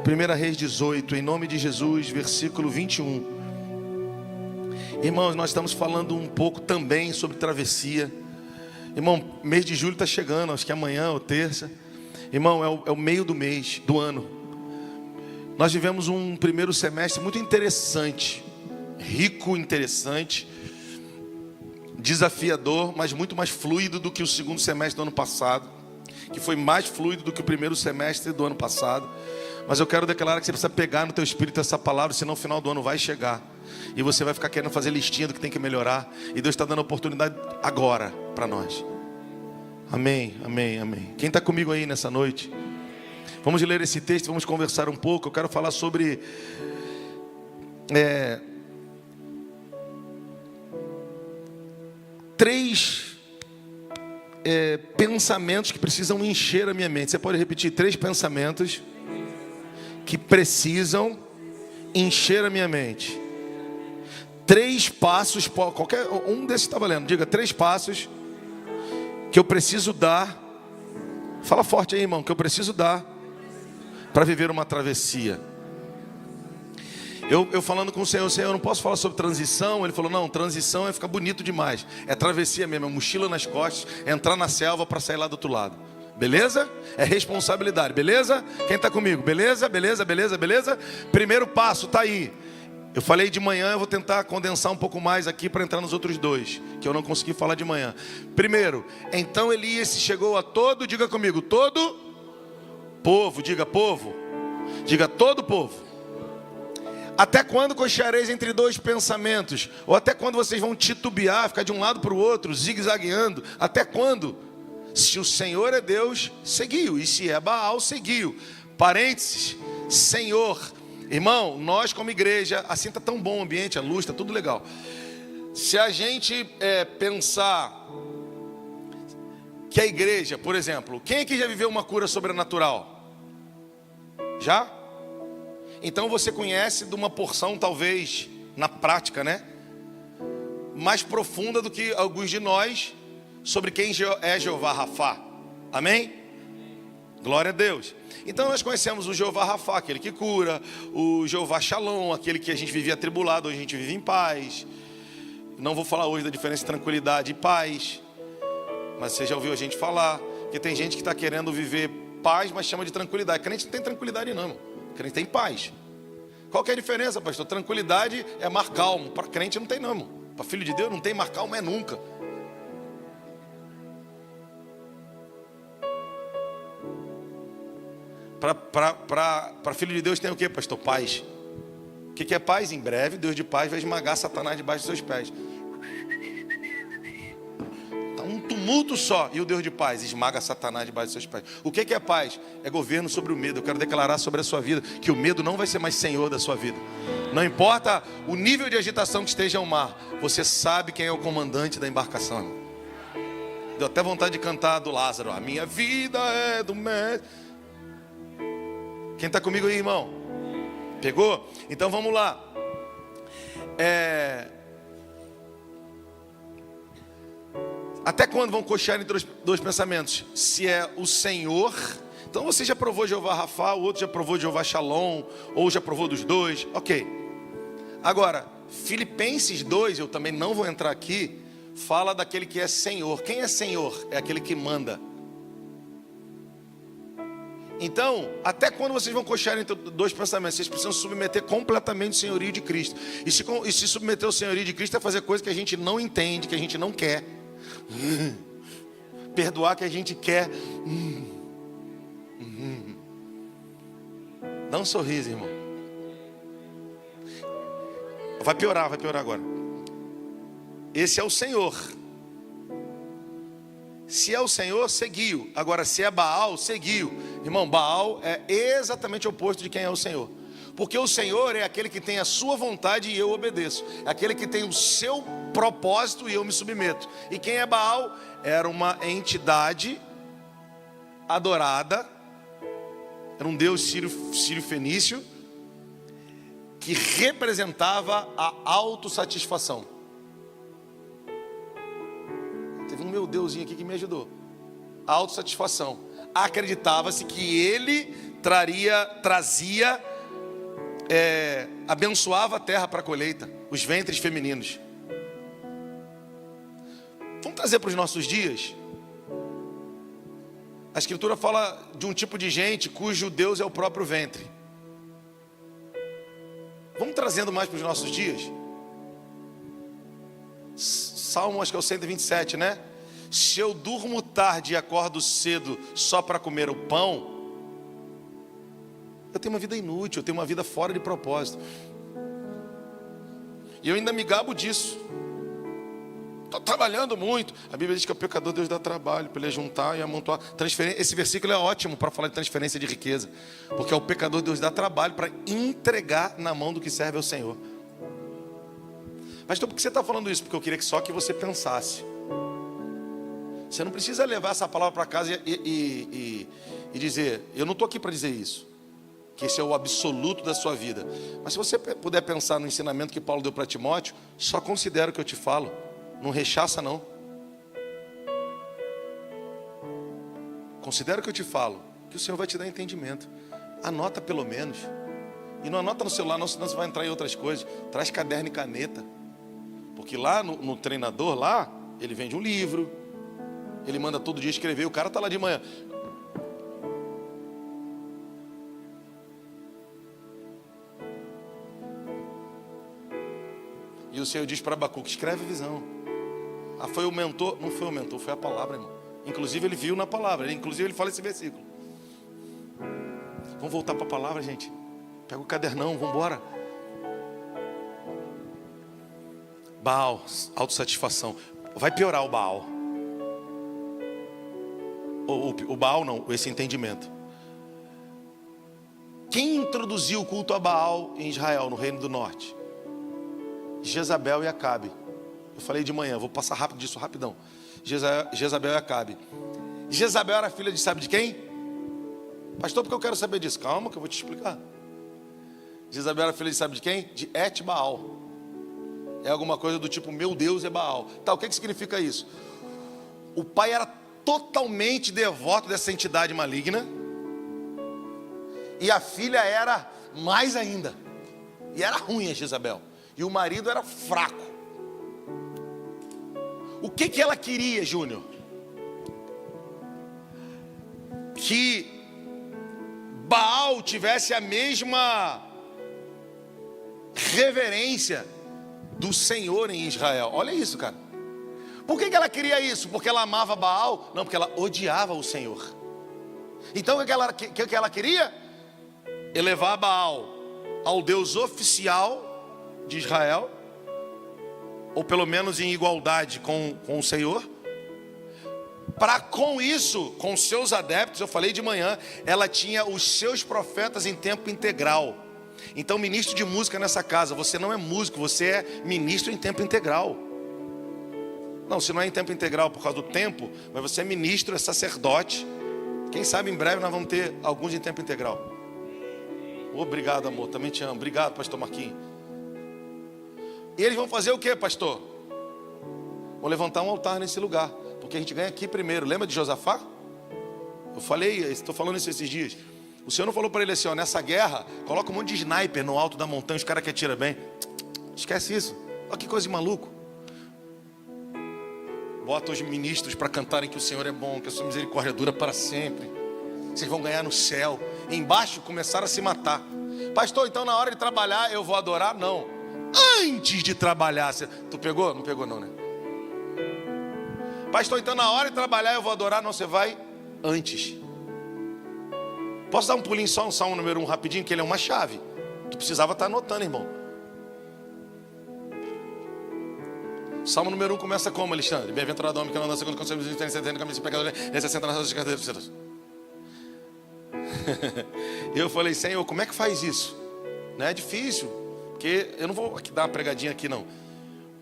1 Reis 18, em nome de Jesus, versículo 21. Irmãos, nós estamos falando um pouco também sobre travessia. Irmão, mês de julho está chegando, acho que amanhã ou terça. Irmão, é o meio do mês, do ano. Nós vivemos um primeiro semestre muito interessante, rico, interessante, desafiador, mas muito mais fluido do que o segundo semestre do ano passado, que foi mais fluido do que o primeiro semestre do ano passado. Mas eu quero declarar que você precisa pegar no teu espírito essa palavra, senão o final do ano vai chegar e você vai ficar querendo fazer listinha do que tem que melhorar, e Deus está dando oportunidade agora para nós. Amém, amém, amém. Quem está comigo aí nessa noite? Vamos ler esse texto, vamos conversar um pouco. Eu quero falar sobre três pensamentos que precisam encher a minha mente. Você pode repetir? 3 pensamentos que precisam encher a minha mente. 3 passos, qualquer um desses está valendo. Diga: 3 passos que eu preciso dar. Fala forte aí, irmão, que eu preciso dar para viver uma travessia. Eu falando com o Senhor, eu não posso falar sobre transição. Ele falou: não, transição é ficar bonito demais. É travessia mesmo, é mochila nas costas, é entrar na selva para sair lá do outro lado. Beleza? É responsabilidade, beleza? Quem está comigo? Beleza, beleza, beleza, beleza? Primeiro passo, está aí. Eu falei de manhã, eu vou tentar condensar um pouco mais aqui para entrar nos outros 2, que eu não consegui falar de manhã. Primeiro, então Elias chegou a todo, diga comigo, todo povo, diga povo, diga todo povo. Até quando cocheareis entre 2 pensamentos? Ou até quando vocês vão titubear, ficar de um lado para o outro, zigue-zagueando? Até quando? Se o Senhor é Deus, seguiu. E se é Baal, seguiu. Parênteses, Senhor. Irmão, nós como igreja, assim está tão bom o ambiente, a luz, está tudo legal. Se a gente pensar que a igreja, por exemplo, quem aqui já viveu uma cura sobrenatural? Já? Então você conhece de uma porção, talvez, na prática, né? Mais profunda do que alguns de nós, sobre quem é Jeová Rafá. Amém? Glória a Deus. Então nós conhecemos o Jeová Rafá, aquele que cura, o Jeová Shalom, aquele que a gente vivia atribulado, hoje a gente vive em paz. Não vou falar hoje da diferença entre tranquilidade e paz, mas você já ouviu a gente falar, que tem gente que está querendo viver paz, mas chama de tranquilidade. Crente não tem tranquilidade não, irmão. Crente tem paz. Qual que é a diferença, pastor? Tranquilidade é mar calmo, para crente não tem não, irmão. Para filho de Deus não tem mar calmo, é nunca. Para filho de Deus tem o que, pastor? Paz. O que é paz? Em breve, Deus de paz vai esmagar Satanás debaixo dos seus pés. Está um tumulto só. E o Deus de paz esmaga Satanás debaixo dos seus pés. O que é paz? É governo sobre o medo. Eu quero declarar sobre a sua vida que o medo não vai ser mais senhor da sua vida. Não importa o nível de agitação que esteja o mar, você sabe quem é o comandante da embarcação, irmão. Deu até vontade de cantar do Lázaro: a minha vida é do mestre. Quem está comigo aí, irmão? Pegou? Então vamos lá. Até quando vão cochear entre 2 pensamentos? Se é o Senhor. Então você já provou Jeová Rafá, o outro já provou Jeová Shalom, ou já provou dos 2. Ok. Agora, Filipenses 2, eu também não vou entrar aqui, fala daquele que é Senhor. Quem é Senhor? É aquele que manda. Então, até quando vocês vão cochear entre 2 pensamentos? Vocês precisam submeter completamente o senhorio de Cristo. E se submeter o senhorio de Cristo é fazer coisa que a gente não entende, que a gente não quer. Perdoar que a gente quer. Dá um sorriso, irmão. Vai piorar agora. Esse é o Senhor. Se é o Senhor, seguiu. Agora, se é Baal, seguiu. Irmão, Baal é exatamente o oposto de quem é o Senhor. Porque o Senhor é aquele que tem a sua vontade e eu obedeço. É aquele que tem o seu propósito e eu me submeto. E quem é Baal? Era uma entidade adorada. Era um deus sírio-fenício que representava a autossatisfação. Teve um meu Deusinho aqui que me ajudou. A autossatisfação. Acreditava-se que ele trazia, abençoava a terra para a colheita, os ventres femininos. Vamos trazer para os nossos dias. A Escritura fala de um tipo de gente cujo Deus é o próprio ventre. Vamos trazendo mais para os nossos dias. Salmo, acho que é o 127, né? Se eu durmo tarde e acordo cedo só para comer o pão, eu tenho uma vida inútil, eu tenho uma vida fora de propósito. E eu ainda me gabo disso. Estou trabalhando muito. A Bíblia diz que o pecador Deus dá trabalho para ele juntar e amontoar. Esse versículo é ótimo para falar de transferência de riqueza. Porque ao pecador Deus dá trabalho para entregar na mão do que serve ao Senhor. Mas então por que você está falando isso? Porque eu queria só que você pensasse. Você não precisa levar essa palavra para casa e dizer, eu não estou aqui para dizer isso, que esse é o absoluto da sua vida. Mas se você puder pensar no ensinamento que Paulo deu para Timóteo, só considera o que eu te falo. Não rechaça não. Considera o que eu te falo, que o Senhor vai te dar entendimento. Anota pelo menos. E não anota no celular não, senão você vai entrar em outras coisas. Traz caderno e caneta. Porque lá no treinador, lá, ele vende um livro. Ele manda todo dia escrever. O cara está lá de manhã. E o Senhor diz para Abacuque, escreve a visão. Ah, foi o mentor? Não foi o mentor, foi a palavra, irmão. Inclusive ele viu na palavra. Inclusive ele fala esse versículo. Vamos voltar para a palavra, gente. Pega o cadernão, vamos embora. Baal, autossatisfação. Vai piorar o Baal. O Baal não, esse entendimento. Quem introduziu o culto a Baal em Israel, no Reino do Norte? Jezabel e Acabe. Eu falei de manhã, vou passar rápido disso, rapidão. Jezabel e Acabe. Jezabel era filha de sabe de quem? Pastor, porque eu quero saber disso. Calma que eu vou te explicar. Jezabel era filha de sabe de quem? De Et-Baal. É alguma coisa do tipo, meu Deus é Baal. Tá, o que significa isso? O pai era totalmente devoto dessa entidade maligna. E a filha era mais ainda. E era ruim a Jezabel. E o marido era fraco. O que ela queria, Júnior? Que Baal tivesse a mesma reverência do Senhor em Israel. Olha isso, cara. Por que ela queria isso? Porque ela amava Baal? Não, porque ela odiava o Senhor. Então o que ela queria? Elevar Baal ao Deus oficial de Israel, ou pelo menos em igualdade com o Senhor, para com isso, com seus adeptos, eu falei de manhã, ela tinha os seus profetas em tempo integral. Então, ministro de música nessa casa, você não é músico, você é ministro em tempo integral. Não, se não é em tempo integral por causa do tempo, mas você é ministro, é sacerdote. Quem sabe em breve nós vamos ter alguns em tempo integral. Obrigado, amor, também te amo. Obrigado, pastor Marquinhos. E eles vão fazer o que, pastor? Vão levantar um altar nesse lugar, porque a gente ganha aqui primeiro. Lembra de Josafá? Eu falei, estou falando isso esses dias. O Senhor não falou para ele assim, ó, nessa guerra, coloca um monte de sniper no alto da montanha, os caras que atiram bem. Esquece isso. Olha que coisa de maluco. Bota os ministros para cantarem que o Senhor é bom, que a sua misericórdia dura para sempre. Vocês vão ganhar no céu. E embaixo começaram a se matar. Pastor, então na hora de trabalhar eu vou adorar? Não. Antes de trabalhar. Tu pegou? Não pegou não, né? Pastor, então na hora de trabalhar eu vou adorar? Não, você vai antes. Posso dar um pulinho só no Salmo número 1 rapidinho? Que ele é uma chave. Tu precisava estar anotando, irmão. Salmo número 1 começa como, Alexandre? Bem-aventurado o homem que não anda segundo o conselho dos inocentes, nem caminho de pecadores, nem se assenta nas rodas de cadeiras. Eu falei, Senhor, como é que faz isso? Não é difícil, porque eu não vou aqui dar uma pregadinha aqui não.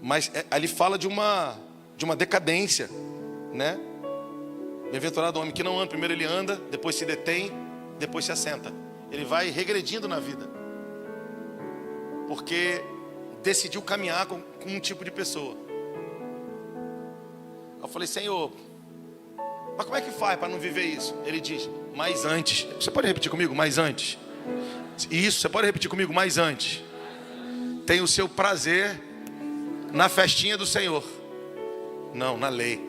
Mas ali fala de uma decadência, né? Bem-aventurado o homem que não anda. Primeiro ele anda, depois se detém, depois se assenta. Ele vai regredindo na vida, porque decidiu caminhar com um tipo de pessoa. Eu falei, Senhor, mas como é que faz para não viver isso? Ele diz, Mas antes. Você pode repetir comigo? Mas antes. Isso, você pode repetir comigo? Mas antes. Tem o seu prazer na festinha do Senhor. Não, na lei.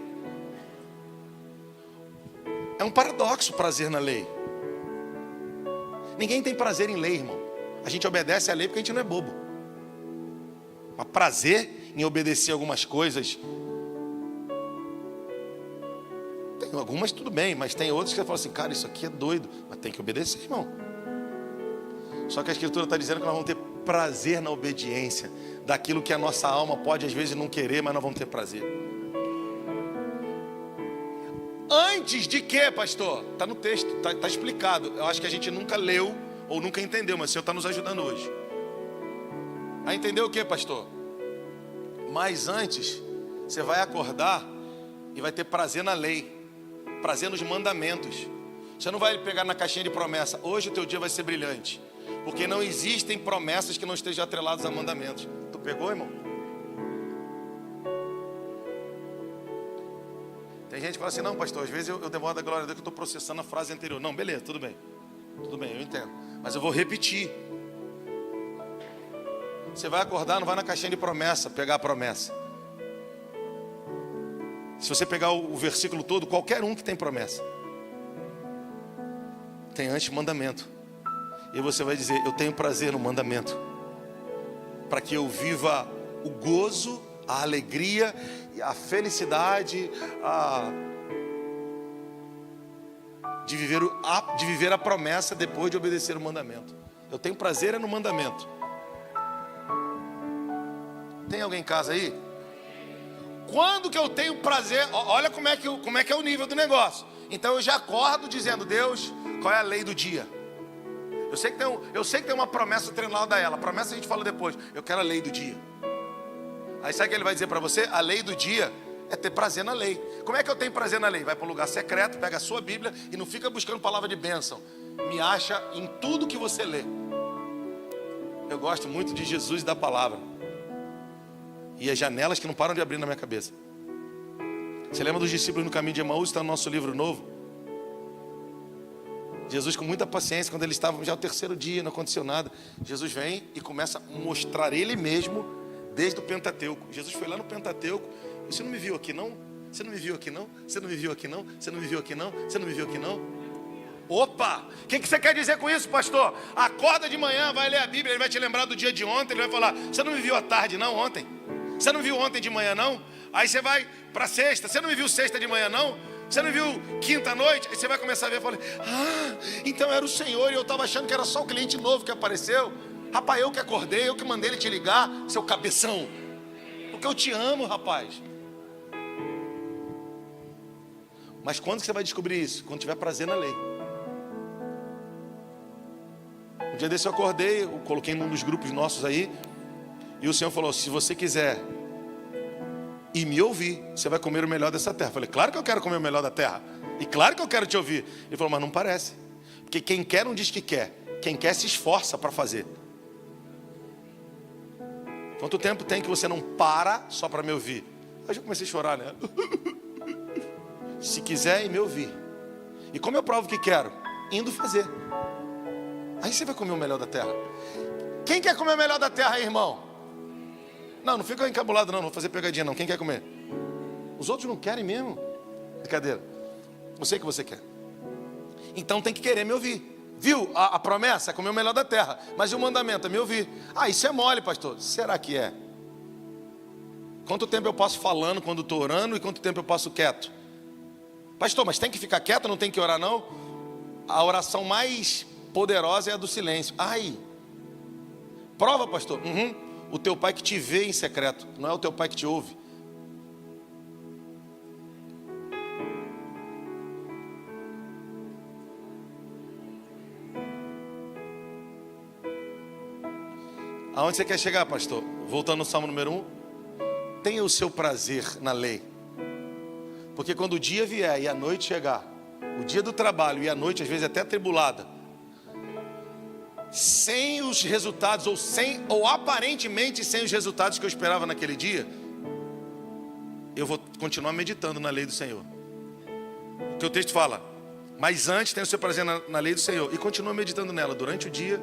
É um paradoxo prazer na lei. Ninguém tem prazer em lei, irmão. A gente obedece à lei porque a gente não é bobo. Mas prazer em obedecer algumas coisas. Tem algumas tudo bem, mas tem outras que você fala assim, cara, isso aqui é doido. Mas tem que obedecer, irmão. Só que a Escritura está dizendo que nós vamos ter prazer na obediência. Daquilo que a nossa alma pode às vezes não querer, mas nós vamos ter prazer. Antes de quê, pastor? Está no texto, está explicado. Eu acho que a gente nunca leu ou nunca entendeu, mas o Senhor está nos ajudando hoje. A entender o quê, pastor? Mas antes, você vai acordar e vai ter prazer na lei. Prazer nos mandamentos. Você não vai pegar na caixinha de promessa, hoje o teu dia vai ser brilhante. Porque não existem promessas que não estejam atreladas a mandamentos. Tu pegou, irmão? Tem gente que fala assim, não, pastor, às vezes eu demoro da glória a Deus que eu estou processando a frase anterior. Não, beleza, tudo bem. Tudo bem, eu entendo. Mas eu vou repetir. Você vai acordar, não vai na caixinha de promessa, pegar a promessa. Se você pegar o versículo todo, qualquer um que tem promessa. Tem antes mandamento. E você vai dizer, eu tenho prazer no mandamento. Para que eu viva o gozo, a alegria, a felicidade, de viver a promessa depois de obedecer o mandamento. Eu tenho prazer no mandamento. Tem alguém em casa aí? Quando que eu tenho prazer? Olha como é que é o nível do negócio. Então eu já acordo dizendo, Deus, qual é a lei do dia? Eu sei que tem uma promessa treinada a ela. A promessa a gente fala depois. Eu quero a lei do dia. Aí sabe o que ele vai dizer para você? A lei do dia é ter prazer na lei. Como é que eu tenho prazer na lei? Vai para um lugar secreto, pega a sua Bíblia e não fica buscando palavra de bênção. Me acha em tudo que você lê. Eu gosto muito de Jesus e da palavra. E as janelas que não param de abrir na minha cabeça. Você lembra dos discípulos no caminho de Emaús? Está no nosso livro novo. Jesus com muita paciência, quando eles estavam já o terceiro dia, não aconteceu nada. Jesus vem e começa a mostrar ele mesmo desde o Pentateuco. Jesus foi lá no Pentateuco. Você não me viu aqui não? Você não me viu aqui não? Você não me viu aqui não? Você não me viu aqui não? Você não me viu aqui não? Opa! O que você quer dizer com isso, pastor? Acorda de manhã, vai ler a Bíblia, ele vai te lembrar do dia de ontem, ele vai falar, você não me viu à tarde não, ontem? Você não viu ontem de manhã não? Aí você vai para sexta, você não me viu sexta de manhã não? Você não viu quinta noite? Aí você vai começar a ver e fala, então era o Senhor e eu estava achando que era só o cliente novo que apareceu. Rapaz, eu que acordei, eu que mandei ele te ligar, seu cabeção. Porque eu te amo, rapaz. Mas quando você vai descobrir isso? Quando tiver prazer na lei. Um dia desse eu acordei, eu coloquei num dos grupos nossos aí, e o Senhor falou, se você quiser e me ouvir, você vai comer o melhor dessa terra. Eu falei, claro que eu quero comer o melhor da terra. E claro que eu quero te ouvir. Ele falou, mas não parece. Porque quem quer não diz que quer. Quem quer se esforça para fazer. Quanto tempo tem que você não para só para me ouvir? Aí eu comecei a chorar, né? Se quiser e me ouvir. E como eu provo que quero? Indo fazer. Aí você vai comer o melhor da terra. Quem quer comer o melhor da terra aí, irmão? Não fica encabulado não vou fazer pegadinha não. Quem quer comer? Os outros não querem mesmo. Brincadeira. Eu sei que você quer. Então tem que querer me ouvir. Viu? A promessa é comer o melhor da terra. Mas e o mandamento é me ouvir. Isso é mole, pastor. Será que é? Quanto tempo eu passo falando quando estou orando e quanto tempo eu passo quieto? Pastor, mas tem que ficar quieto, não tem que orar não? A oração mais poderosa é a do silêncio. Prova, pastor. O teu pai que te vê em secreto, não é o teu pai que te ouve. Aonde você quer chegar, pastor? Voltando no Salmo número 1. Tenha o seu prazer na lei. Porque quando o dia vier e a noite chegar, o dia do trabalho e a noite às vezes até atribulada, sem os resultados ou aparentemente sem os resultados que eu esperava naquele dia, eu vou continuar meditando na lei do Senhor. Porque o texto fala, Mas antes tem o seu prazer na lei do Senhor. E continua meditando nela durante o dia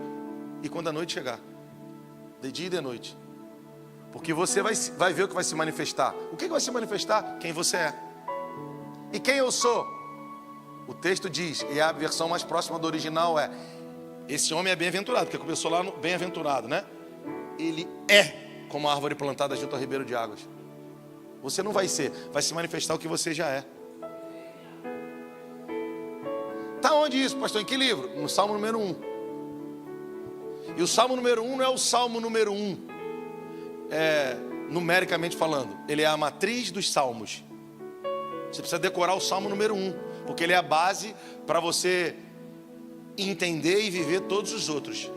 e quando a noite chegar. De dia e de noite. Porque você vai ver o que vai se manifestar. O que vai se manifestar? Quem você é. E quem eu sou? O texto diz, e a versão mais próxima do original é: esse homem é bem-aventurado, porque começou lá no bem-aventurado, né? Ele é como a árvore plantada junto ao ribeiro de águas. Você não vai ser, vai se manifestar o que você já é. Tá onde isso, pastor? Em que livro? No Salmo número 1. E o Salmo número 1 não é o Salmo número 1, numericamente falando. Ele é a matriz dos salmos. Você precisa decorar o Salmo número 1, porque ele é a base para você entender e viver todos os outros.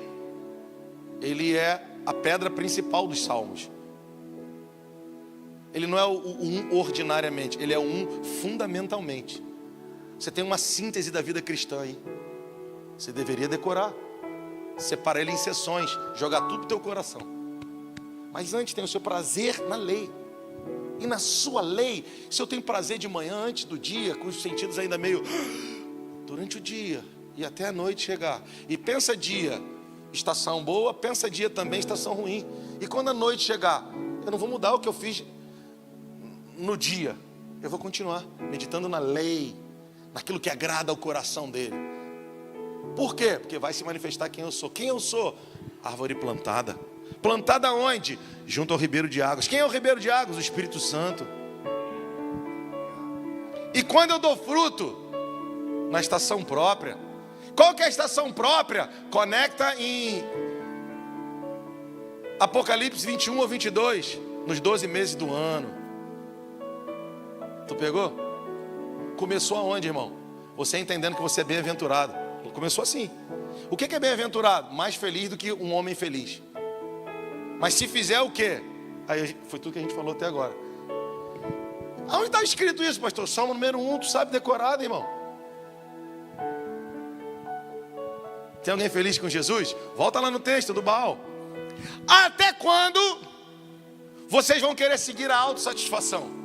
Ele é a pedra principal dos salmos. Ele não é o 1 ordinariamente, ele é o 1 fundamentalmente. Você tem uma síntese da vida cristã aí. Você deveria decorar. Separar ele em seções, jogar tudo pro teu coração. Mas antes tem o seu prazer na lei. E na sua lei, se eu tenho prazer de manhã antes do dia, com os sentidos ainda meio durante o dia e até a noite chegar. E pensa dia, estação boa, pensa dia também, estação ruim. E quando a noite chegar, eu não vou mudar o que eu fiz no dia. Eu vou continuar meditando na lei, naquilo que agrada ao coração dele. Por quê? Porque vai se manifestar quem eu sou. Quem eu sou? Árvore plantada. Plantada onde? Junto ao ribeiro de águas. Quem é o ribeiro de águas? O Espírito Santo. E quando eu dou fruto? Na estação própria. Qual que é a estação própria? Conecta em Apocalipse 21 ou 22. Nos 12 meses do ano. Tu pegou? Começou aonde, irmão? Você entendendo que você é bem-aventurado. Começou assim. O que é bem-aventurado? Mais feliz do que um homem feliz. Mas se fizer o quê? Aí foi tudo que a gente falou até agora. Aonde está escrito isso, pastor? Salmo número 1, tu sabe decorado, irmão? Tem alguém feliz com Jesus? Volta lá no texto do Baal. Até quando vocês vão querer seguir a autossatisfação?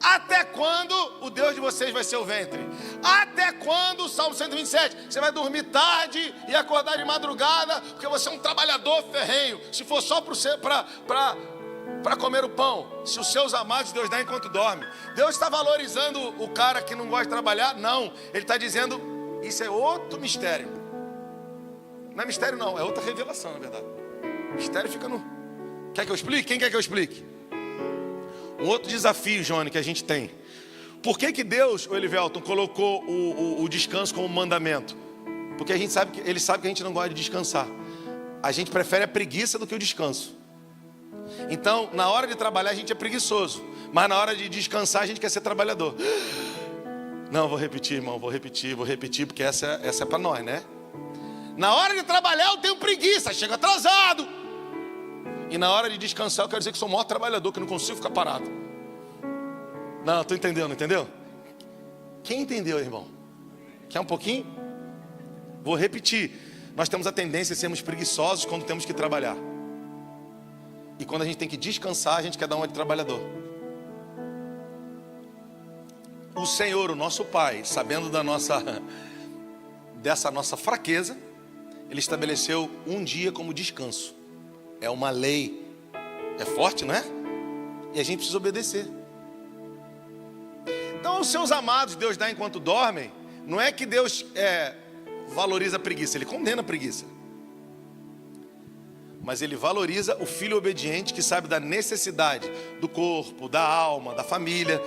Até quando o Deus de vocês vai ser o ventre? Até quando, o Salmo 127, você vai dormir tarde e acordar de madrugada, porque você é um trabalhador ferrenho. Se for só para comer o pão. Se os seus amados Deus dá enquanto dorme. Deus está valorizando o cara que não gosta de trabalhar? Não. Ele está dizendo, isso é outro mistério. Não é mistério não, é outra revelação, na verdade. Mistério fica no... Quer que eu explique? Quem quer que eu explique? Um outro desafio, Johnny, que a gente tem. Por que Deus, o Elivelton, colocou o descanso como mandamento? Porque ele sabe que a gente não gosta de descansar. A gente prefere a preguiça do que o descanso. Então, na hora de trabalhar a gente é preguiçoso. Mas na hora de descansar a gente quer ser trabalhador. Não, vou repetir, irmão, vou repetir, porque essa é para nós, né? Na hora de trabalhar eu tenho preguiça, chego atrasado. E na hora de descansar eu quero dizer que sou o maior trabalhador, que não consigo ficar parado. Não, estou entendendo, entendeu? Quem entendeu, irmão? Quer um pouquinho? Vou repetir. Nós temos a tendência a sermos preguiçosos quando temos que trabalhar. E quando a gente tem que descansar, a gente quer dar uma de trabalhador. O Senhor, o nosso Pai, sabendo dessa nossa fraqueza, Ele estabeleceu um dia como descanso. É uma lei. É forte, não é? E a gente precisa obedecer. Então, os seus amados, Deus dá enquanto dormem. Não é que Deus valoriza a preguiça, Ele condena a preguiça. Mas Ele valoriza o filho obediente que sabe da necessidade do corpo, da alma, da família,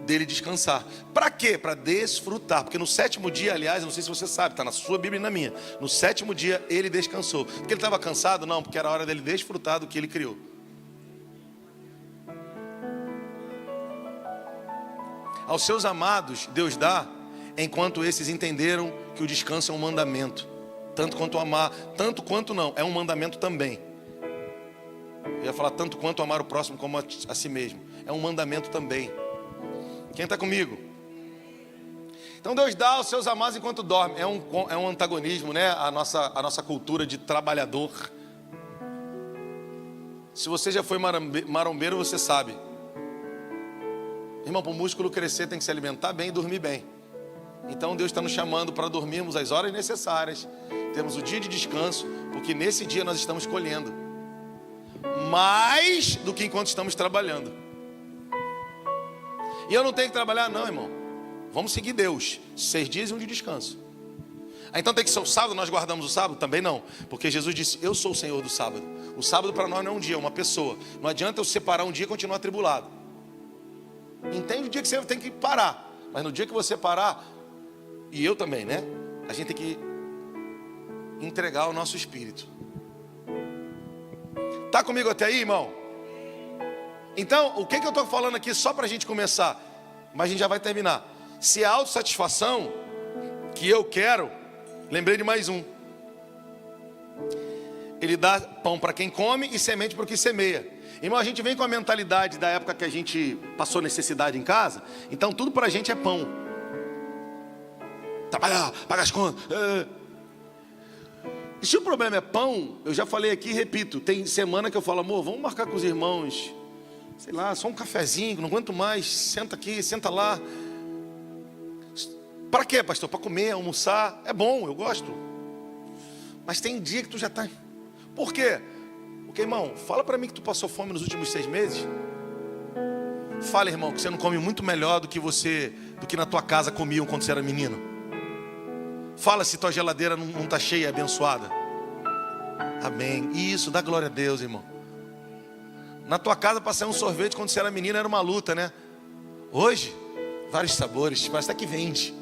dele descansar. Para quê? Para desfrutar. Porque no sétimo dia, aliás, não sei se você sabe, está na sua Bíblia e na minha. No sétimo dia ele descansou. Porque ele estava cansado? Não, porque era a hora dele desfrutar do que ele criou. Aos seus amados, Deus dá, enquanto esses entenderam que o descanso é um mandamento. Tanto quanto amar, tanto quanto não, é um mandamento também. Eu ia falar tanto quanto amar o próximo como a si mesmo. É um mandamento também. Quem está comigo? Então Deus dá aos seus amados enquanto dorme. É um antagonismo, né? A nossa cultura de trabalhador. Se você já foi marombeiro, você sabe. Irmão, para o músculo crescer tem que se alimentar bem e dormir bem. Então Deus está nos chamando para dormirmos as horas necessárias, temos o dia de descanso, porque nesse dia nós estamos colhendo mais do que enquanto estamos trabalhando. E eu não tenho que trabalhar não, irmão. Vamos seguir Deus, 6 dias e um de descanso. Então tem que ser o sábado, nós guardamos o sábado? Também não, porque Jesus disse, eu sou o Senhor do sábado. O sábado para nós não é um dia, é uma pessoa. Não adianta eu separar um dia e continuar atribulado. Entende o dia que você tem que parar, mas no dia que você parar, e eu também, né? A gente tem que entregar o nosso espírito. Tá comigo até aí, irmão? Então, o que eu estou falando aqui só para a gente começar, mas a gente já vai terminar. Se é autossatisfação que eu quero, lembrei de mais um. Ele dá pão para quem come e semente para o que semeia. Irmão, a gente vem com a mentalidade da época que a gente passou necessidade em casa. Então tudo para a gente é pão. Trabalhar, pagar as contas. E se o problema é pão, eu já falei aqui e repito. Tem semana que eu falo, amor, vamos marcar com os irmãos, sei lá, só um cafezinho, não aguento mais. Senta aqui, senta lá. Para quê, pastor? Para comer, almoçar. É bom, eu gosto. Mas tem dia que tu já está. Por quê? Porque, irmão, fala para mim que tu passou fome nos últimos 6 meses. Fala, irmão, que você não come muito melhor do que na tua casa comiam quando você era menino. Fala se tua geladeira não está cheia e abençoada. Amém. Isso, dá glória a Deus, irmão. Na tua casa para sair um sorvete quando você era menino era uma luta, né? Hoje, vários sabores, parece até que vende.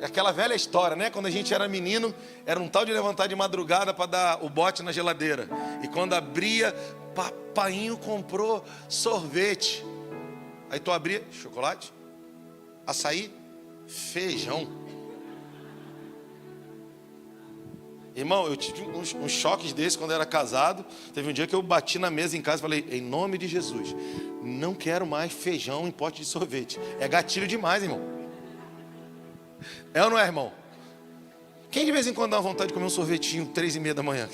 É aquela velha história, né? Quando a gente era menino, era um tal de levantar de madrugada para dar o bote na geladeira. E quando abria, papainho comprou sorvete. Aí tu abria, chocolate, açaí, feijão. Irmão, eu tive uns choques desses quando eu era casado. Teve um dia que eu bati na mesa em casa e falei, em nome de Jesus, não quero mais feijão em pote de sorvete. É gatilho demais, irmão. É ou não é, irmão? Quem de vez em quando dá vontade de comer um sorvetinho 3:30 da manhã?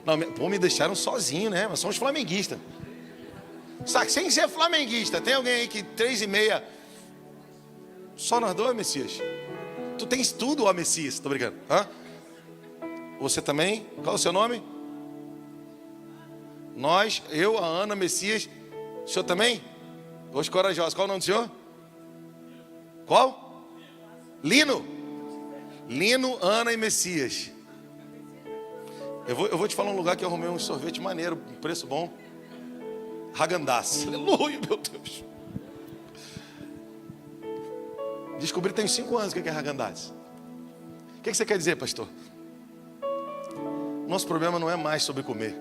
Não, pô, me deixaram sozinho, né? Mas somos flamenguistas. Sabe, sem ser flamenguista, tem alguém aí que 3:30... Só nós dois, Messias? Tu tens tudo, ó Messias. Tô brincando. Hã? Você também? Qual é o seu nome? Nós, eu, a Ana, Messias. O senhor também? Os corajosos. Qual é o nome do senhor? Qual? Lino. Lino, Ana e Messias. Eu vou te falar um lugar que eu arrumei um sorvete maneiro, um preço bom. Häagen-Dazs. Aleluia, meu Deus. Descobri tem 5 anos o que é Häagen-Dazs. O que você quer dizer, pastor? Nosso problema não é mais sobre comer,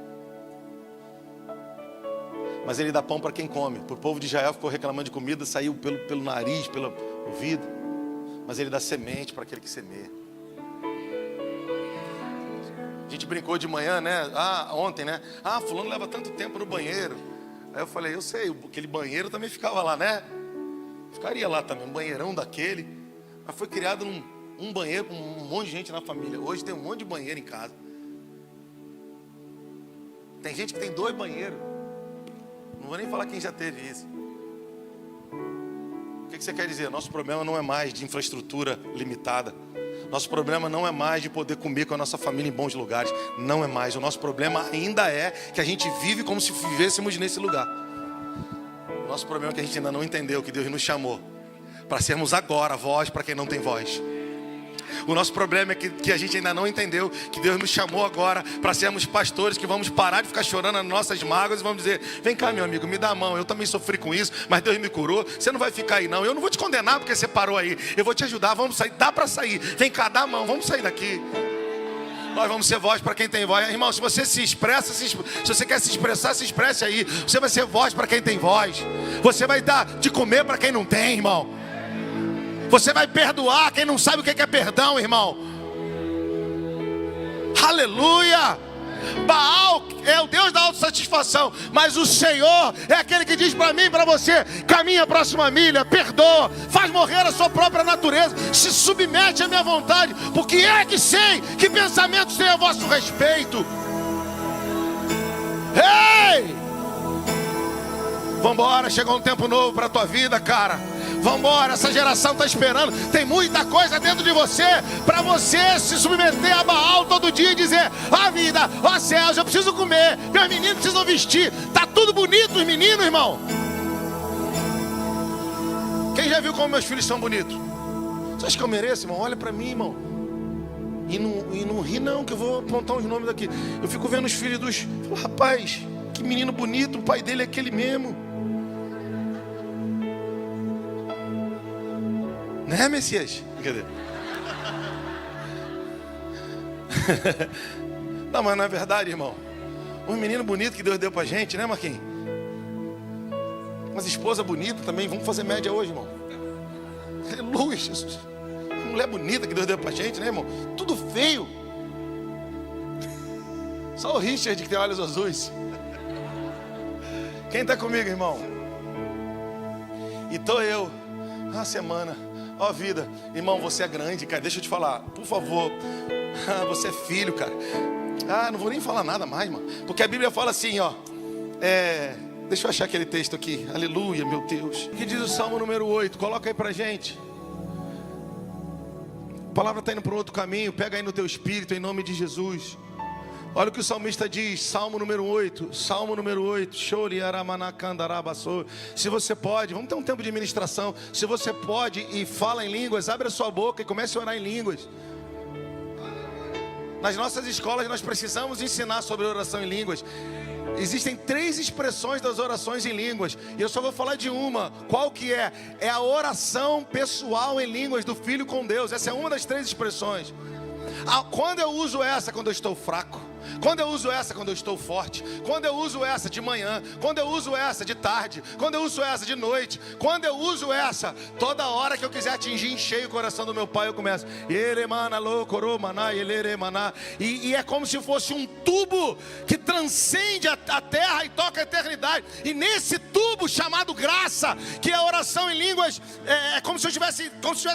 mas ele dá pão para quem come. O povo de Israel ficou reclamando de comida, saiu pelo nariz, pelo ouvido. Mas ele dá semente para aquele que semeia. A gente brincou de manhã, né? Ontem, né? Fulano leva tanto tempo no banheiro. Aí eu falei, eu sei, aquele banheiro também ficava lá, né? Ficaria lá também, um banheirão daquele. Mas foi criado um banheiro com um monte de gente na família. Hoje tem um monte de banheiro em casa. Tem gente que tem 2 banheiros. Não vou nem falar quem já teve isso. O que você quer dizer? Nosso problema não é mais de infraestrutura limitada. Nosso problema não é mais de poder comer com a nossa família em bons lugares. Não é mais. O nosso problema ainda é que a gente vive como se vivêssemos nesse lugar. O nosso problema é que a gente ainda não entendeu que Deus nos chamou para sermos agora voz para quem não tem voz. O nosso problema é que a gente ainda não entendeu que Deus nos chamou agora para sermos pastores que vamos parar de ficar chorando nas nossas mágoas e vamos dizer, vem cá meu amigo, me dá a mão, eu também sofri com isso, mas Deus me curou, você não vai ficar aí não, eu não vou te condenar porque você parou aí, eu vou te ajudar, vamos sair, dá para sair, vem cá, dá a mão, vamos sair daqui. Nós vamos ser voz para quem tem voz. Irmão, se você se expressa, se você quer se expressar, se expresse aí. Você vai ser voz para quem tem voz. Você vai dar de comer para quem não tem, irmão. Você vai perdoar quem não sabe o que é perdão, irmão. Aleluia. Baal é o Deus da autossatisfação, mas o Senhor é aquele que diz para mim e para você, caminha a próxima milha, perdoa, faz morrer a sua própria natureza, se submete à minha vontade, porque é que sei que pensamentos têm a vosso respeito. Ei! Vambora, chegou um tempo novo para a tua vida, cara. Vambora, essa geração está esperando. Tem muita coisa dentro de você para você se submeter a Baal todo dia e dizer: ó vida, ó céus, eu preciso comer, meus meninos precisam vestir. Tá tudo bonito os meninos, irmão. Quem já viu como meus filhos são bonitos? Você acha que eu mereço, irmão? Olha para mim, irmão. E não ri não, que eu vou apontar os nomes daqui. Eu fico vendo os filhos dos... Rapaz, que menino bonito, o pai dele é aquele mesmo. Né, Messias? Cadê? Não, mas não é verdade, irmão. Um menino bonito que Deus deu pra gente, né, Marquinhos? Mas esposa bonita também. Vamos fazer média hoje, irmão. Aleluia, Jesus. Uma mulher bonita que Deus deu pra gente, né, irmão? Tudo feio. Só o Richard que tem olhos azuis. Quem está comigo, irmão? E tô eu. Uma semana. Ó vida. Irmão, você é grande, cara. Deixa eu te falar. Por favor. Você é filho, cara. Não vou nem falar nada mais, mano. Porque a Bíblia fala assim, ó. Deixa eu achar aquele texto aqui. Aleluia, meu Deus. O que diz o Salmo número 8? Coloca aí pra gente. A palavra está indo para um outro caminho. Pega aí no teu espírito, em nome de Jesus. Olha o que o salmista diz, Salmo número 8. Salmo número 8. Se você pode, vamos ter um tempo de ministração. Se você pode e fala em línguas, abre a sua boca e comece a orar em línguas. Nas nossas escolas nós precisamos ensinar sobre oração em línguas. Existem 3 expressões das orações em línguas. E eu só vou falar de uma. Qual que é? É a oração pessoal em línguas do Filho com Deus. Essa é uma das 3 expressões. Quando eu uso essa? Quando eu estou fraco. Quando eu uso essa? Quando eu estou forte. Quando eu uso essa? De manhã. Quando eu uso essa? De tarde. Quando eu uso essa? De noite. Quando eu uso essa? Toda hora que eu quiser atingir em cheio o coração do meu pai, eu começo. E é como se fosse um tubo que transcende a terra e toca a eternidade. E nesse tubo chamado graça, que é a oração em línguas, é como se eu estivesse,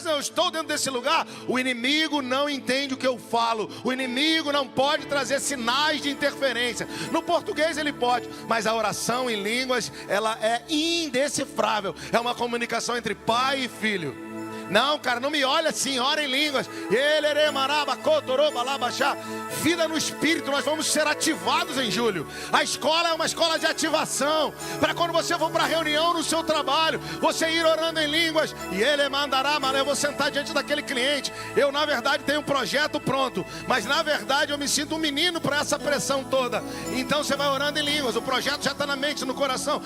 eu estou dentro desse lugar. O inimigo não entende o que eu falo. O inimigo não pode trazer sinais de interferência. No português ele pode, mas a oração em línguas, ela é indecifrável. É uma comunicação entre pai e filho. Não, cara, não me olha assim, ora em línguas. Vida no Espírito, nós vamos ser ativados em julho. A escola é uma escola de ativação. Para quando você for para a reunião no seu trabalho, você ir orando em línguas. E ele mandará, mas eu vou sentar diante daquele cliente. Eu, na verdade, tenho um projeto pronto. Mas, na verdade, eu me sinto um menino para essa pressão toda. Então, você vai orando em línguas. O projeto já está na mente, no coração.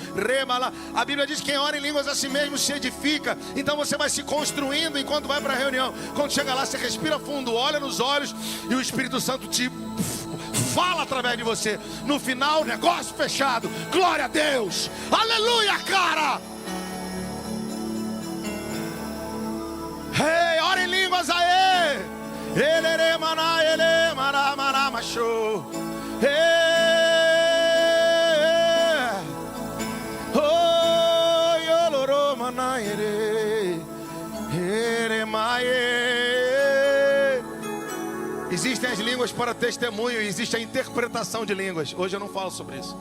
A Bíblia diz que quem ora em línguas a si mesmo se edifica. Então, você vai se construir enquanto vai para a reunião. Quando chega lá, você respira fundo, olha nos olhos e o Espírito Santo te fala através de você. No final, negócio fechado. Glória a Deus. Aleluia, cara. Hey, ora em línguas aí. Ele maná, ele maná, maná, macho. Oh, yoloro maná, ele. Existem as línguas para testemunho e existe a interpretação de línguas. Hoje eu não falo sobre isso,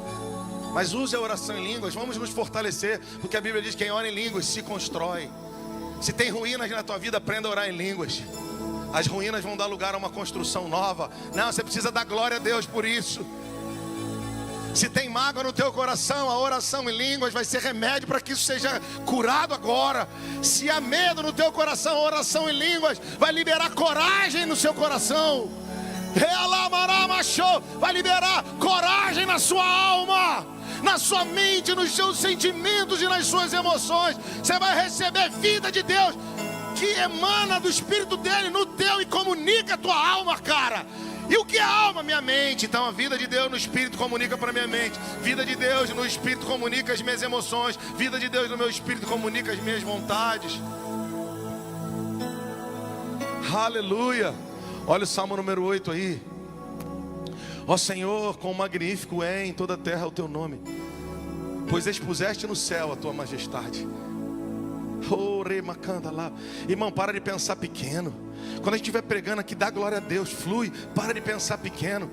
mas use a oração em línguas. Vamos nos fortalecer, porque a Bíblia diz que quem ora em línguas se constrói. Se tem ruínas na tua vida, aprenda a orar em línguas. As ruínas vão dar lugar a uma construção nova. Não, você precisa dar glória a Deus por isso. Se tem mágoa no teu coração, a oração em línguas vai ser remédio para que isso seja curado agora. Se há medo no teu coração, a oração em línguas vai liberar coragem no seu coração. Vai liberar coragem na sua alma, na sua mente, nos seus sentimentos e nas suas emoções. Você vai receber vida de Deus que emana do Espírito dele no teu e comunica a tua alma, cara. E o que é alma? Minha mente. Então a vida de Deus no Espírito comunica para minha mente. Vida de Deus no Espírito comunica as minhas emoções. Vida de Deus no meu Espírito comunica as minhas vontades. Aleluia. Olha o Salmo número 8 aí. Ó Senhor, quão magnífico é em toda a terra o teu nome, pois expuseste no céu a tua majestade. Oh, remacanda lá. Irmão, para de pensar pequeno. Quando a gente estiver pregando aqui, dá glória a Deus, flui, para de pensar pequeno.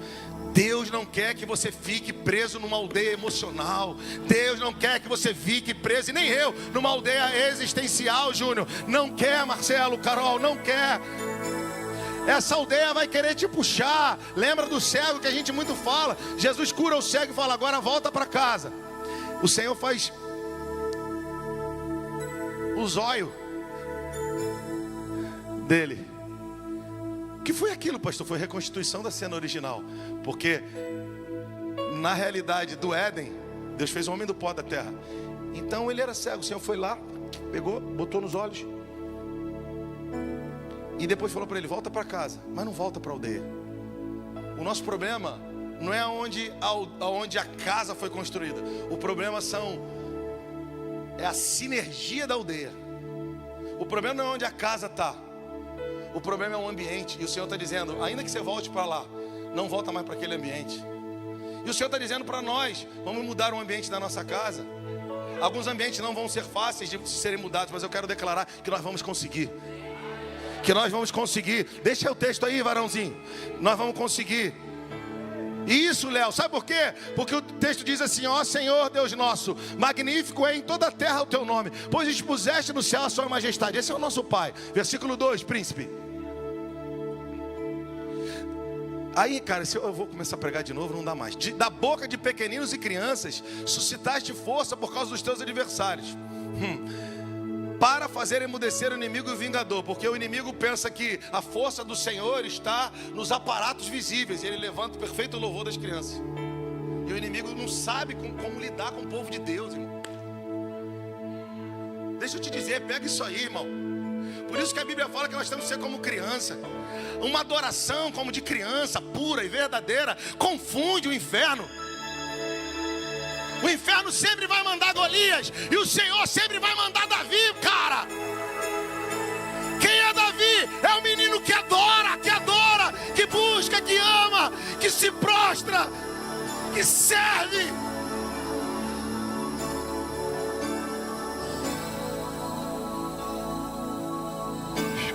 Deus não quer que você fique preso numa aldeia emocional. Deus não quer que você fique preso, e nem eu, numa aldeia existencial, Júnior. Não quer, Marcelo, Carol, não quer. Essa aldeia vai querer te puxar. Lembra do cego que a gente muito fala? Jesus cura o cego e fala, agora volta para casa. O Senhor faz o zóio dele. O que foi aquilo, pastor? Foi a reconstituição da cena original. Porque na realidade do Éden, Deus fez o homem do pó da terra. Então ele era cego, o Senhor foi lá, pegou, botou nos olhos e depois falou para ele, volta para casa. Mas não volta para a aldeia. O nosso problema não é aonde a casa foi construída. O problema é a sinergia da aldeia. O problema não é onde a casa está. O problema é o ambiente. E o Senhor está dizendo, ainda que você volte para lá, não volta mais para aquele ambiente. E o Senhor está dizendo para nós, vamos mudar o ambiente da nossa casa. Alguns ambientes não vão ser fáceis de serem mudados, mas eu quero declarar que nós vamos conseguir. Que nós vamos conseguir. Deixa o texto aí, varãozinho. Nós vamos conseguir. Isso, Léo, sabe por quê? Porque o texto diz assim, ó Senhor Deus nosso, magnífico é em toda a terra o teu nome, pois expuseste no céu a sua majestade. Esse é o nosso Pai. Versículo 2, príncipe. Aí, cara, se eu vou começar a pregar de novo, não dá mais. Da boca de pequeninos e crianças, suscitaste força por causa dos teus adversários. Para fazer emudecer o inimigo e o vingador. Porque o inimigo pensa que a força do Senhor está nos aparatos visíveis. E ele levanta o perfeito louvor das crianças. E o inimigo não sabe como lidar com o povo de Deus, irmão. Deixa eu te dizer, pega isso aí, irmão. Por isso que a Bíblia fala que nós temos que ser como criança. Uma adoração como de criança, pura e verdadeira, confunde o inferno. O inferno sempre vai mandar Golias, e o Senhor sempre vai mandar Davi, cara. Quem é Davi? É o menino que adora, que busca, que ama, que se prostra, que serve.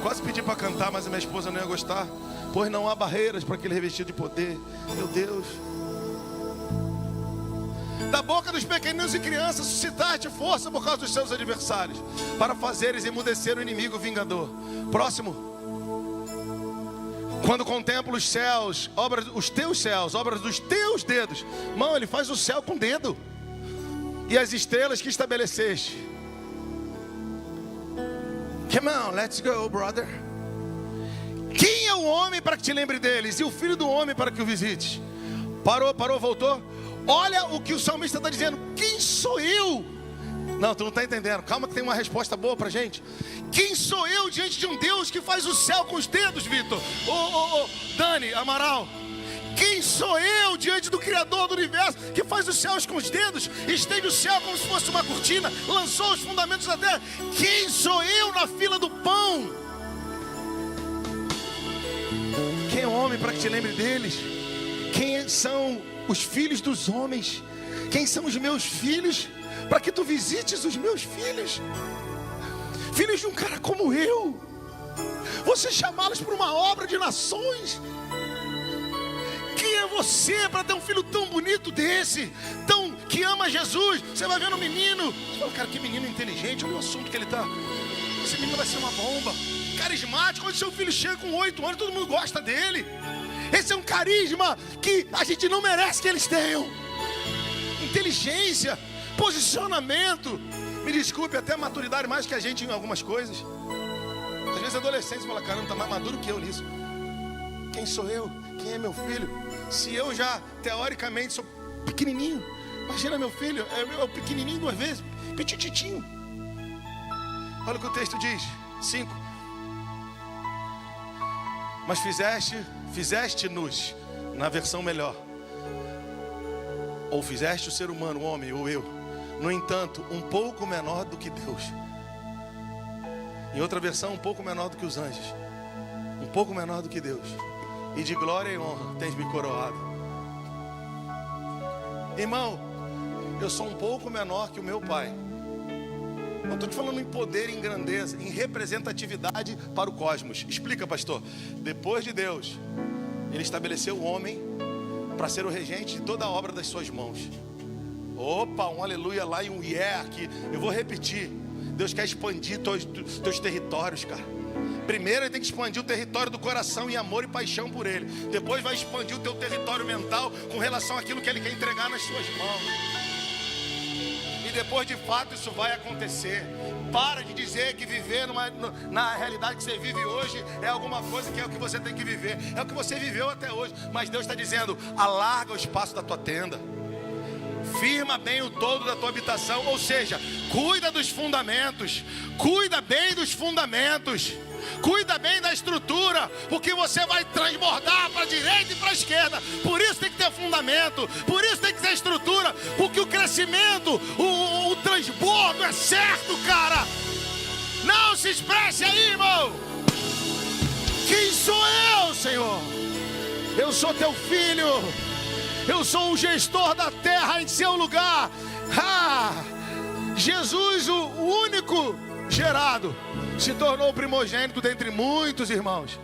Quase pedi para cantar, mas a minha esposa não ia gostar. Pois não há barreiras para aquele revestido de poder. Meu Deus. Da boca dos pequeninos e crianças suscitaste força por causa dos seus adversários, para fazeres emudecer o inimigo vingador. Próximo. Quando contemplo os céus, os teus céus, obras dos teus dedos. Mão, ele faz o céu com o dedo. E as estrelas que estabeleceste. Come on, let's go, brother. Quem é o homem para que te lembre deles? E o filho do homem para que o visites? Parou, voltou. Olha o que o salmista está dizendo. Quem sou eu? Não, tu não está entendendo. Calma que tem uma resposta boa para a gente. Quem sou eu diante de um Deus que faz o céu com os dedos, Vitor? Dani, Amaral. Quem sou eu diante do Criador do universo, que faz os céus com os dedos, estende o céu como se fosse uma cortina, lançou os fundamentos da terra? Quem sou eu na fila do pão? Quem é o homem para que te lembre deles? Quem são os filhos dos homens? Quem são os meus filhos? Para que tu visites os meus filhos? Filhos de um cara como eu. Você chamá-los para uma obra de nações. Quem é você para ter um filho tão bonito desse? Que ama Jesus? Você vai vendo um menino, você fala, cara, que menino inteligente. Olha o assunto que ele está. Esse menino vai ser uma bomba. Carismático. Quando seu filho chega com 8 anos, todo mundo gosta dele. Esse é um carisma que a gente não merece que eles tenham. Inteligência, posicionamento. Me desculpe, até maturidade mais que a gente em algumas coisas. Às vezes adolescentes falam, caramba, tá mais maduro que eu nisso. Quem sou eu? Quem é meu filho? Se eu já, teoricamente, sou pequenininho. Imagina meu filho, é o pequenininho 2 vezes, petititinho. Olha o que o texto diz, 5. Mas fizeste-nos, na versão melhor. Ou fizeste o ser humano, o homem, ou eu. No entanto, um pouco menor do que Deus. Em outra versão, um pouco menor do que os anjos. Um pouco menor do que Deus. E de glória e honra tens me coroado. Irmão, eu sou um pouco menor que o meu pai. Não estou te falando em poder, em grandeza, em representatividade para o cosmos. Explica, pastor. Depois de Deus, Ele estabeleceu o homem para ser o regente de toda a obra das suas mãos. Opa, um aleluia lá e um yeah aqui. Eu vou repetir. Deus quer expandir teus territórios, cara. Primeiro Ele tem que expandir o território do coração em amor e paixão por Ele. Depois vai expandir o teu território mental com relação àquilo que Ele quer entregar nas suas mãos. E depois de fato isso vai acontecer. Para de dizer que viver na realidade que você vive hoje é alguma coisa que é o que você tem que viver. É o que você viveu até hoje. Mas Deus está dizendo, alarga o espaço da tua tenda. Firma bem o todo da tua habitação. Ou seja, cuida dos fundamentos. Cuida bem dos fundamentos. Cuida bem da estrutura, porque você vai transbordar para a direita e para a esquerda. Por isso tem que ter fundamento, por isso tem que ter estrutura, porque o crescimento, o transbordo é certo, cara. Não se expresse aí, irmão. Quem sou eu, Senhor? Eu sou teu filho. Eu sou o gestor da terra em seu lugar. Jesus, o único gerado, se tornou o primogênito dentre muitos irmãos.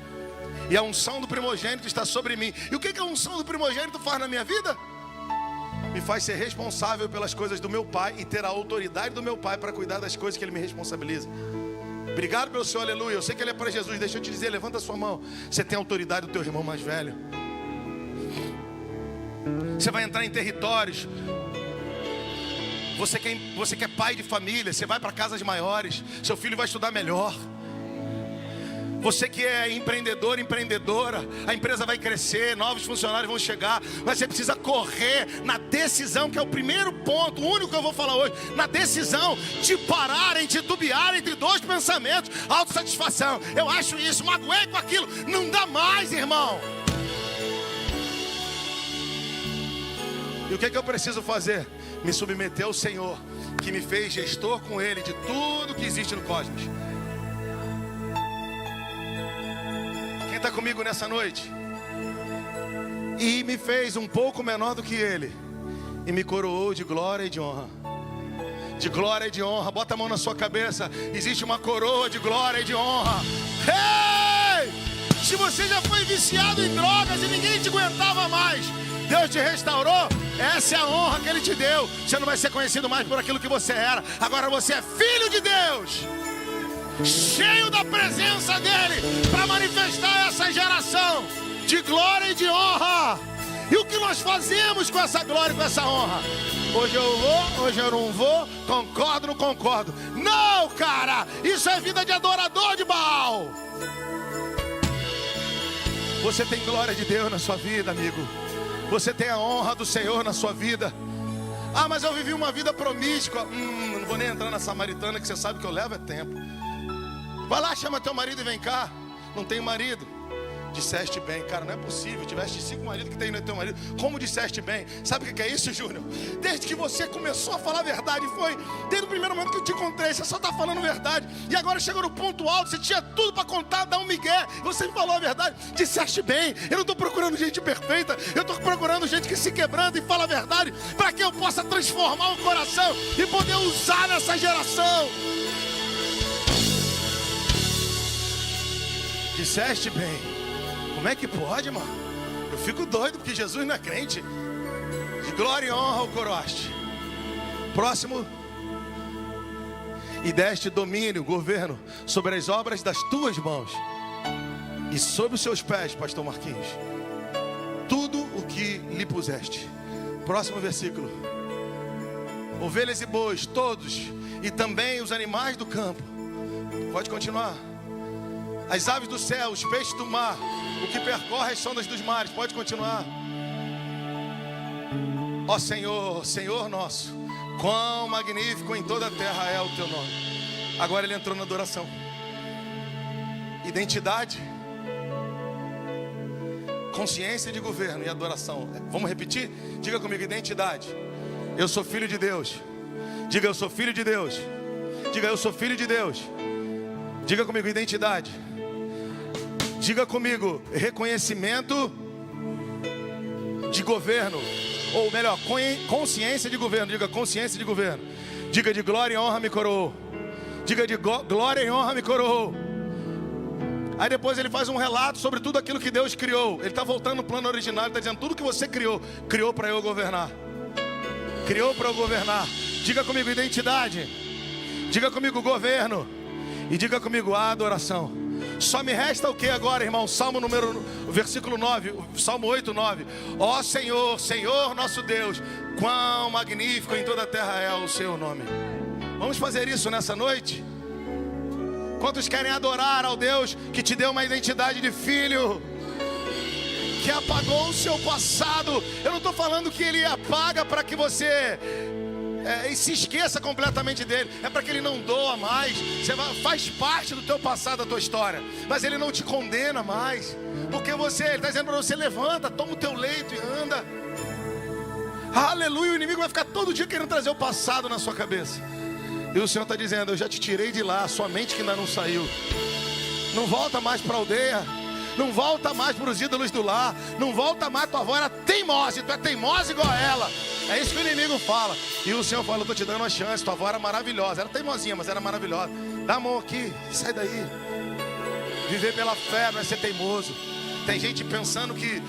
E a unção do primogênito está sobre mim. E o que a unção do primogênito faz na minha vida? Me faz ser responsável pelas coisas do meu pai e ter a autoridade do meu pai para cuidar das coisas que ele me responsabiliza. Obrigado pelo seu aleluia. Eu sei que ele é para Jesus. Deixa eu te dizer, levanta a sua mão. Você tem autoridade do teu irmão mais velho. Você vai entrar em territórios. Você que é pai de família, você vai para casas maiores. Seu filho vai estudar melhor. Você que é empreendedor, empreendedora, a empresa vai crescer, novos funcionários vão chegar. Mas você precisa correr na decisão, que é o primeiro ponto, o único que eu vou falar hoje. Na decisão de parar em titubear entre dois pensamentos. Autossatisfação, eu acho isso, magoei com aquilo. Não dá mais, irmão. E o que eu preciso fazer? Me submeter ao Senhor, que me fez gestor com Ele de tudo que existe no cosmos. Quem está comigo nessa noite? E me fez um pouco menor do que Ele, e me coroou de glória e de honra. De glória e de honra. Bota a mão na sua cabeça. Existe uma coroa de glória e de honra. Ei! Se você já foi viciado em drogas e ninguém te aguentava mais, Deus te restaurou. Essa é a honra que Ele te deu. Você não vai ser conhecido mais por aquilo que você era. Agora você é filho de Deus, cheio da presença dEle, para manifestar essa geração de glória e de honra. E o que nós fazemos com essa glória e com essa honra? Hoje eu vou, hoje eu não vou, concordo, não concordo. Não, cara, isso é vida de adorador de Baal. Você tem glória de Deus na sua vida, amigo. Você tem a honra do Senhor na sua vida. Ah, mas eu vivi uma vida promíscua. Não vou nem entrar na samaritana, que você sabe que eu levo é tempo. Vai lá, chama teu marido e vem cá. Não tem marido. Disseste bem, cara, não é possível. Tiveste 5 maridos que tem no teu marido. Como disseste bem? Sabe o que é isso, Júnior? Desde que você começou a falar a verdade, foi desde o primeiro momento que eu te encontrei, você só está falando verdade. E agora chegou no ponto alto, você tinha tudo para contar, dar um migué. Você me falou a verdade, disseste bem. Eu não estou procurando gente perfeita, eu estou procurando gente que se quebranta e fala a verdade, para que eu possa transformar o coração e poder usar nessa geração. Disseste bem. Como é que pode, mano? Eu fico doido porque Jesus não é crente. De glória e honra o coroaste. Próximo. E deste domínio, governo, sobre as obras das tuas mãos e sobre os seus pés, pastor Marquinhos, tudo o que lhe puseste. Próximo versículo. Ovelhas e bois, todos, e também os animais do campo. Pode continuar. As aves do céu, os peixes do mar, o que percorre as sondas dos mares. Pode continuar. Ó Senhor, Senhor nosso, quão magnífico em toda a terra é o teu nome. Agora ele entrou na adoração. Identidade, consciência de governo e adoração. Vamos repetir? Diga comigo, identidade. Eu sou filho de Deus. Diga, eu sou filho de Deus. Diga, eu sou filho de Deus. Diga comigo, identidade. Diga comigo, reconhecimento de governo. Ou melhor, consciência de governo. Diga, consciência de governo. Diga, de glória e honra me coroou. Diga: de glória e honra me coroou. Aí depois ele faz um relato sobre tudo aquilo que Deus criou. Ele está voltando no plano original, ele está dizendo: tudo que você criou, criou para eu governar. Criou para eu governar. Diga comigo: identidade. Diga comigo: governo. E diga comigo: adoração. Só me resta o que agora, irmão? Versículo 9, Salmo 8, 9. Ó Senhor, Senhor nosso Deus, quão magnífico em toda a terra é o seu nome. Vamos fazer isso nessa noite? Quantos querem adorar ao Deus que te deu uma identidade de filho, que apagou o seu passado? Eu não estou falando que Ele apaga para que você se esqueça completamente dele. É para que Ele não doa mais. Faz parte do teu passado, da tua história, mas Ele não te condena mais. Porque Ele está dizendo para você: levanta, toma o teu leito e anda. Aleluia. O inimigo vai ficar todo dia querendo trazer o passado na sua cabeça. E o Senhor está dizendo: eu já te tirei de lá, sua mente que ainda não saiu. Não volta mais para a aldeia. Não volta mais para os ídolos do lar. Não volta mais, tua avó era teimosa, e tu é teimosa igual a ela. É isso que o inimigo fala. E o Senhor fala: eu estou te dando uma chance. Tua avó era maravilhosa, era teimosinha, mas era maravilhosa. Dá a mão aqui, sai daí. Viver pela fé não é ser teimoso. Tem gente pensando que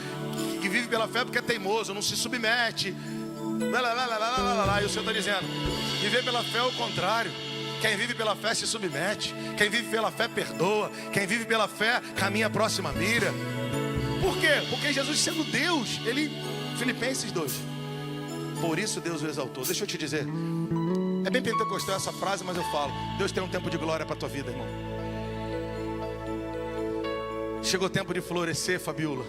vive pela fé porque é teimoso, não se submete. E o Senhor está dizendo: viver pela fé é o contrário. Quem vive pela fé se submete. Quem vive pela fé perdoa. Quem vive pela fé caminha a próxima mira. Por quê? Porque Jesus, sendo Deus, Ele... Filipenses 2. Por isso Deus o exaltou. Deixa eu te dizer, é bem pentecostal essa frase, mas eu falo: Deus tem um tempo de glória para a tua vida, irmão. Chegou o tempo de florescer, Fabiola.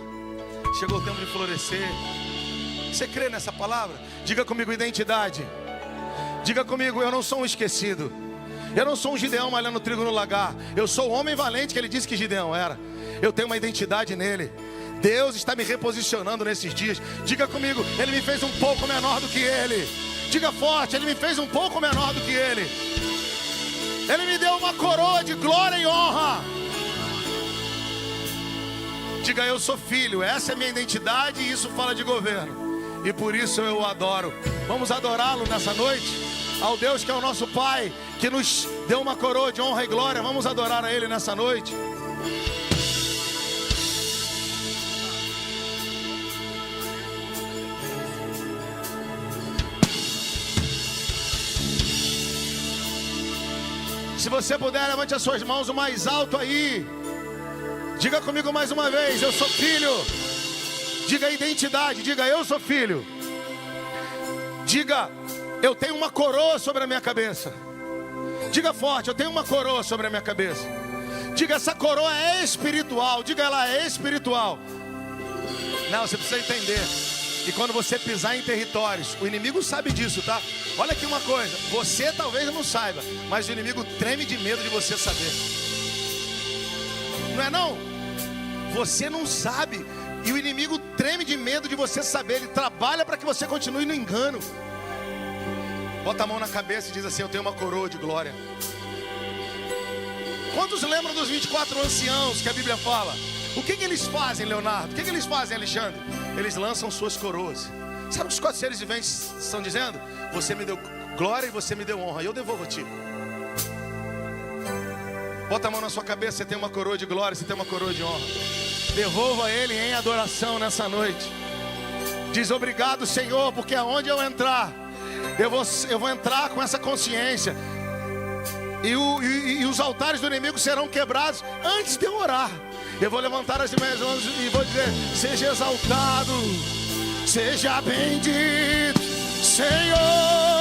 Chegou o tempo de florescer. Você crê nessa palavra? Diga comigo: identidade. Diga comigo: eu não sou um esquecido. Eu não sou um Gideão malhando trigo no lagar. Eu sou o homem valente que Ele disse que Gideão era. Eu tenho uma identidade nele. Deus está me reposicionando nesses dias. Diga comigo: Ele me fez um pouco menor do que Ele. Diga forte: Ele me fez um pouco menor do que Ele. Ele me deu uma coroa de glória e honra. Diga: eu sou filho. Essa é a minha identidade, e isso fala de governo. E por isso eu o adoro. Vamos adorá-lo nessa noite? Ao Deus que é o nosso Pai, que nos deu uma coroa de honra e glória. Vamos adorar a Ele nessa noite. Se você puder, levante as suas mãos o mais alto aí. Diga comigo mais uma vez: eu sou filho. Diga identidade. Diga: eu sou filho. Diga: eu tenho uma coroa sobre a minha cabeça. Diga forte: eu tenho uma coroa sobre a minha cabeça. Diga: essa coroa é espiritual. Diga: ela é espiritual. Não, você precisa entender. E quando você pisar em territórios, o inimigo sabe disso, tá? Olha aqui uma coisa: você talvez não saiba, mas o inimigo treme de medo de você saber. Não é não? Você não sabe, e o inimigo treme de medo de você saber. Ele trabalha para que você continue no engano. Bota a mão na cabeça e diz assim: eu tenho uma coroa de glória. Quantos lembram dos 24 anciãos que a Bíblia fala? O que eles fazem, Leonardo? O que eles fazem, Alexandre? Eles lançam suas coroas. Sabe o que os 4 seres viventes estão dizendo? Você me deu glória e você me deu honra, e eu devolvo a ti. Bota a mão na sua cabeça: você tem uma coroa de glória, você tem uma coroa de honra. Devolva a Ele em adoração nessa noite. Diz: obrigado, Senhor, porque aonde eu entrar, eu vou entrar com essa consciência. E os altares do inimigo serão quebrados antes de eu orar. Eu vou levantar as minhas mãos e vou dizer: seja exaltado, seja bendito, Senhor.